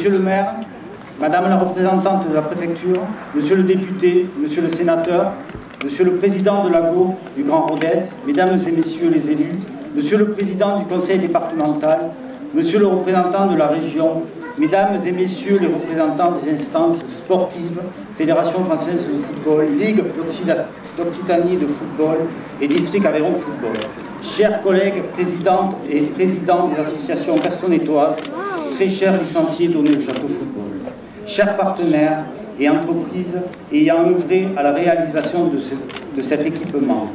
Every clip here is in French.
Monsieur le maire, Madame la représentante de la préfecture, Monsieur le député, Monsieur le sénateur, Monsieur le président de l'AGO du Grand Rodez, Mesdames et Messieurs les élus, Monsieur le président du conseil départemental, Monsieur le représentant de la région, Mesdames et Messieurs les représentants des instances sportives, Fédération française de football, Ligue d'Occitanie de football et District Aveyron Football, chers collègues présidentes et présidents des associations castonetoises, très chers licenciés donnés au Château Football, chers partenaires et entreprises ayant œuvré à la réalisation de cet équipement.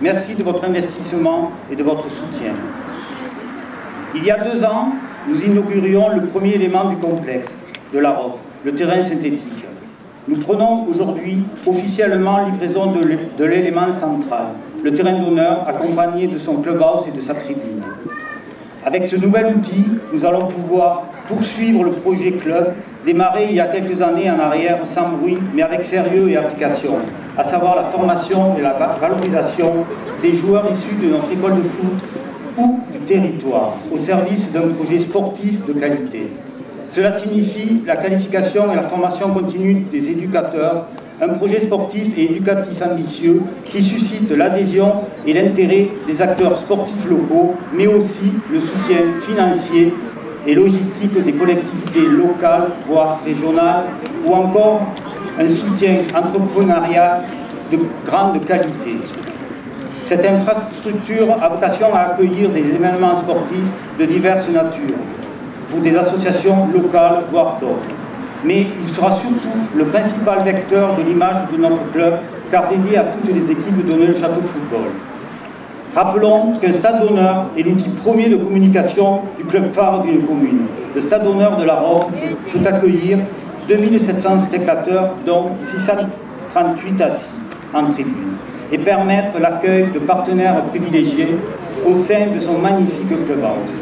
Merci de votre investissement et de votre soutien. Il y a 2 ans, nous inaugurions le premier élément du complexe de la Roque, le terrain synthétique. Nous prenons aujourd'hui officiellement livraison de l'élément central, le terrain d'honneur accompagné de son clubhouse et de sa tribune. Avec ce nouvel outil, nous allons pouvoir poursuivre le projet club démarré il y a quelques années en arrière sans bruit, mais avec sérieux et application, à savoir la formation et la valorisation des joueurs issus de notre école de foot ou du territoire, au service d'un projet sportif de qualité. Cela signifie la qualification et la formation continue des éducateurs, un projet sportif et éducatif ambitieux qui suscite l'adhésion et l'intérêt des acteurs sportifs locaux, mais aussi le soutien financier et logistique des collectivités locales, voire régionales, ou encore un soutien entrepreneurial de grande qualité. Cette infrastructure a vocation à accueillir des événements sportifs de diverses natures, pour des associations locales, voire d'autres. Mais il sera surtout le principal vecteur de l'image de notre club, car dédié à toutes les équipes données le Château Football. Rappelons qu'un stade d'honneur est l'outil premier de communication du club phare d'une commune. Le stade d'honneur de la Roque peut accueillir 2700 spectateurs, dont 638 assis en tribune, et permettre l'accueil de partenaires privilégiés au sein de son magnifique clubhouse.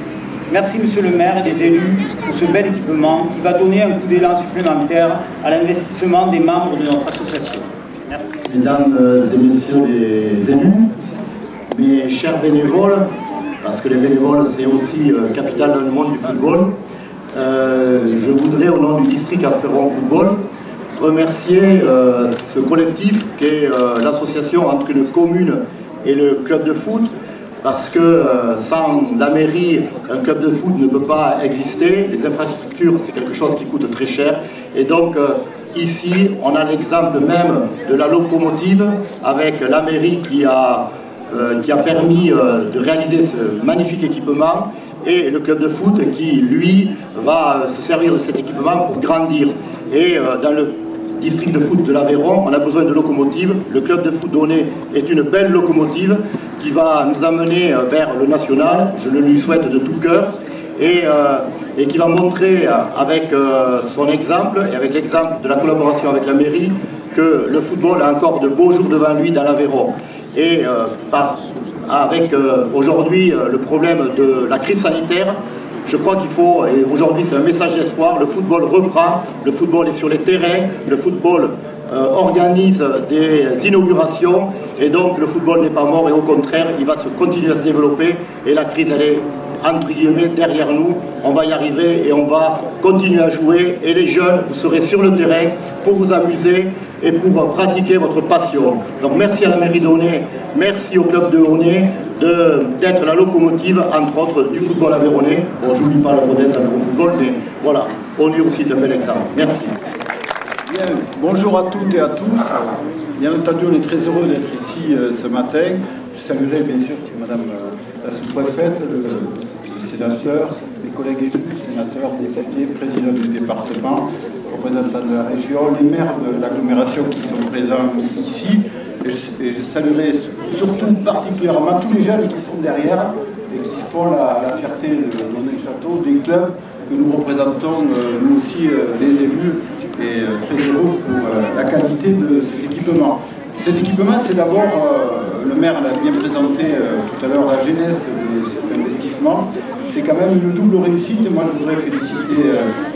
Merci Monsieur le maire et les élus pour ce bel équipement qui va donner un coup d'élan supplémentaire à l'investissement des membres de notre association. Merci. Mesdames et Messieurs les élus, mes chers bénévoles, parce que les bénévoles c'est aussi capital dans le monde du football, je voudrais au nom du district Aveyron Football remercier ce collectif qui est l'association entre une commune et le club de foot, parce que sans la mairie, un club de foot ne peut pas exister. Les infrastructures, c'est quelque chose qui coûte très cher. Et donc, ici, on a l'exemple même de la locomotive avec la mairie qui a permis de réaliser ce magnifique équipement, et le club de foot qui, lui, va se servir de cet équipement pour grandir. Et dans le district de foot de l'Aveyron, on a besoin de locomotives. Le club de foot donné est une belle locomotive qui va nous amener vers le national, je le lui souhaite de tout cœur, et qui va montrer avec son exemple et avec l'exemple de la collaboration avec la mairie que le football a encore de beaux jours devant lui dans l'Aveyron. Et avec aujourd'hui le problème de la crise sanitaire, je crois qu'il faut, et aujourd'hui c'est un message d'espoir, le football reprend, le football est sur les terrains, le football organise des inaugurations, et donc le football n'est pas mort, et au contraire il va se continuer à se développer, et la crise elle est entre guillemets derrière nous, on va y arriver et on va continuer à jouer, et les jeunes, vous serez sur le terrain pour vous amuser et pour pratiquer votre passion. Donc merci à la mairie de Honnay, merci au club de Honnay d'être la locomotive, entre autres, du football aveyronnais. Bon, je n'oublie pas la Rodez Aveyron Football, mais voilà, Honnay aussi est un bel exemple. Merci. Bien, bonjour à toutes et à tous. Bien entendu, on est très heureux d'être ici ce matin. Je saluerai bien sûr Madame la sous-préfète, le sénateur, les collègues élus, sénateurs, députés, présidents du département, représentants de la région, les maires de l'agglomération qui sont présents ici. Et je saluerai surtout particulièrement tous les jeunes qui sont derrière et qui font la fierté de Honnay-Château, des clubs que nous représentons, nous aussi les élus, et très heureux pour la qualité de cet équipement. Cet équipement, c'est d'abord, le maire l'a bien présenté tout à l'heure, la genèse de cet investissement. C'est quand même une double réussite. Moi, je voudrais féliciter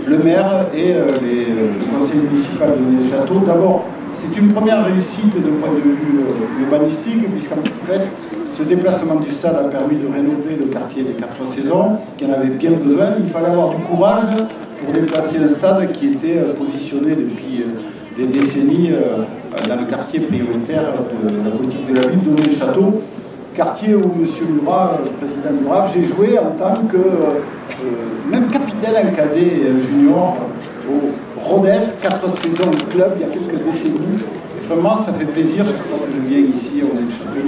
le maire et le conseil municipal de Honnay-Château. D'abord, c'est une première réussite d'un point de vue urbanistique, puisqu'en fait, ce déplacement du stade a permis de rénover le quartier des 4 saisons, qui en avait bien besoin. Il fallait avoir du courage pour déplacer un stade qui était positionné depuis des décennies dans le quartier prioritaire de la politique de la ville, d'Onet-le-Château, quartier où M. Murat, le président Murat, j'ai joué en tant que même capitaine en cadet junior au Rodez, 4 saisons de club il y a quelques décennies. Et vraiment, ça fait plaisir chaque fois que je viens ici au Onet-le-Château.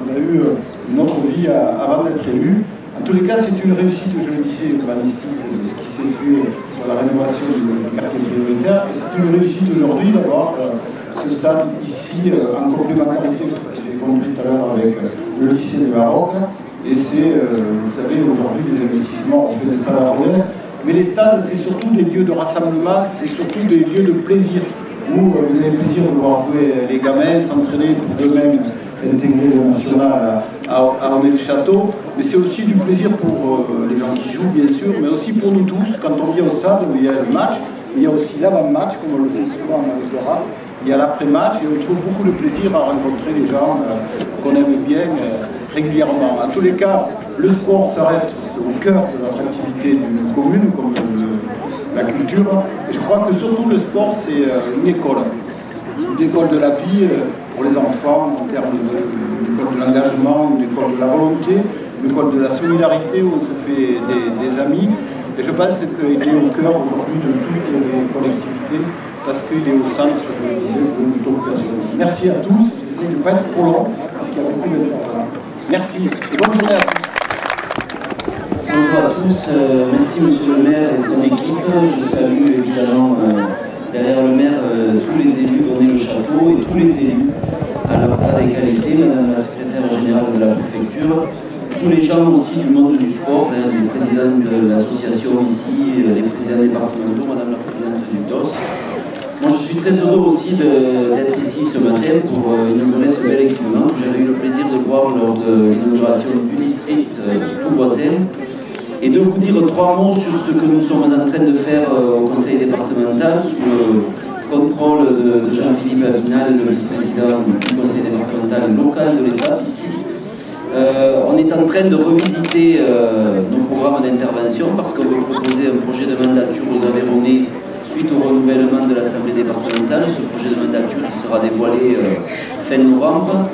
On a eu une autre vie avant d'être élu. En tous les cas, c'est une réussite, je le disais, urbanistique de ce qui s'est fait sur la rénovation du quartier prioritaire. Et c'est une réussite aujourd'hui d'avoir ce stade ici en complémentarité, j'ai compris tout à l'heure avec le lycée de Maroc. Et c'est, vous savez, aujourd'hui, les investissements, on fait des stades à Rodez. Mais les stades, c'est surtout des lieux de rassemblement, c'est surtout des lieux de plaisir, où vous avez le plaisir de voir jouer les gamins, s'entraîner pour eux-mêmes, intégrer le national à Onet-le-Château, mais c'est aussi du plaisir pour les gens qui jouent, bien sûr, mais aussi pour nous tous. Quand on vient au stade, il y a le match, il y a aussi l'avant-match, comme on le fait souvent en Algérie, il y a l'après-match, et on trouve beaucoup de plaisir à rencontrer les gens qu'on aime bien régulièrement. En tous les cas, le sport s'arrête au cœur de notre activité d'une commune, comme la culture, et je crois que surtout le sport, c'est une école de la vie pour les enfants, en termes d'une école de l'engagement, une école de la volonté, une école de la solidarité où on se fait des amis. Et je pense qu'il est au cœur aujourd'hui de toutes les collectivités parce qu'il est au centre, je le disais, de notre population. Merci à tous. J'essaie de ne pas être trop long parce qu'il y a beaucoup d'informations. Merci et bonne journée à tous. Bonjour à tous, merci Monsieur le maire et son équipe. Je salue évidemment derrière le maire tous les élus d'Onet-le-Château et tous les élus à leur grade et qualité, Madame la secrétaire générale de la préfecture, tous les gens aussi du monde du sport, les présidents de l'association ici, les présidents départementaux, Madame la présidente du DOS. Moi je suis très heureux aussi d'être ici ce matin pour inaugurer ce bel équipement que j'avais eu le plaisir de voir lors de l'inauguration du district tout voisin. Et de vous dire 3 mots sur ce que nous sommes en train de faire au conseil départemental, sous le contrôle de Jean-Philippe Abinal, le vice-président du conseil départemental local de l'État, ici. On est en train de revisiter nos programmes d'intervention parce qu'on veut proposer un projet de mandature aux Aveyronnais suite au renouvellement de l'Assemblée départementale. Ce projet de mandature qui sera dévoilé fin novembre.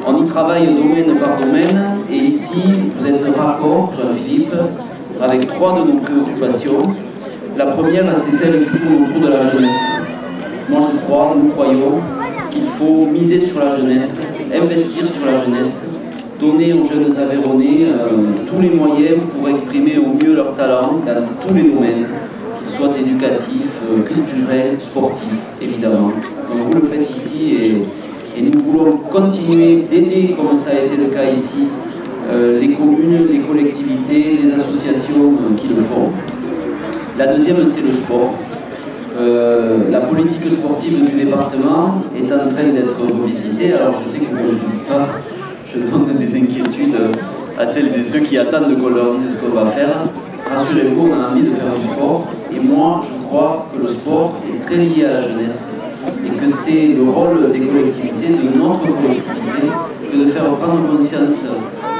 On y travaille domaine par domaine et ici vous êtes raccord, Jean-Philippe, avec 3 de nos préoccupations. La première, c'est celle qui tourne autour de la jeunesse. Moi je crois, nous croyons qu'il faut miser sur la jeunesse, investir sur la jeunesse, donner aux jeunes Aveyronnais tous les moyens pour exprimer au mieux leur talent dans tous les domaines, qu'ils soient éducatifs, culturels, sportifs, évidemment. Donc vous le faites ici et nous voulons continuer d'aider, comme ça a été le cas ici, les communes, les collectivités, les associations qui le font. La deuxième, c'est le sport. La politique sportive du département est en train d'être revisitée. Alors je sais que quand je dis ça, je donne des inquiétudes à celles et ceux qui attendent qu'on leur dise ce qu'on va faire. Rassurez-vous, on a envie de faire du sport. Et moi, je crois que le sport est très lié à la jeunesse. Et que c'est le rôle des collectivités, de notre collectivité, que de faire prendre conscience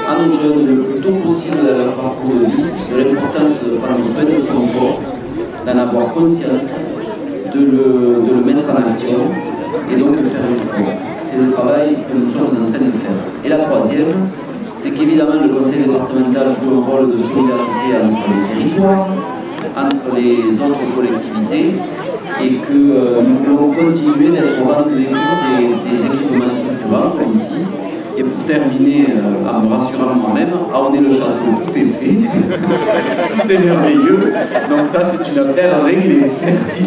à nos jeunes le plus tôt possible dans leur parcours de vie, de l'importance de prendre soin de son corps, d'en avoir conscience, de le mettre en action et donc de faire du sport. C'est le travail que nous sommes en train de faire. Et la troisième, c'est qu'évidemment le conseil départemental joue un rôle de solidarité entre les territoires, entre les autres collectivités, et que nous voulons continuer d'être au rendez-vous des équipements structurants comme ici. Et pour terminer, en me rassurant moi-même, à Onet-le-Château, tout est fait, tout est merveilleux, donc ça c'est une affaire réglée. Merci.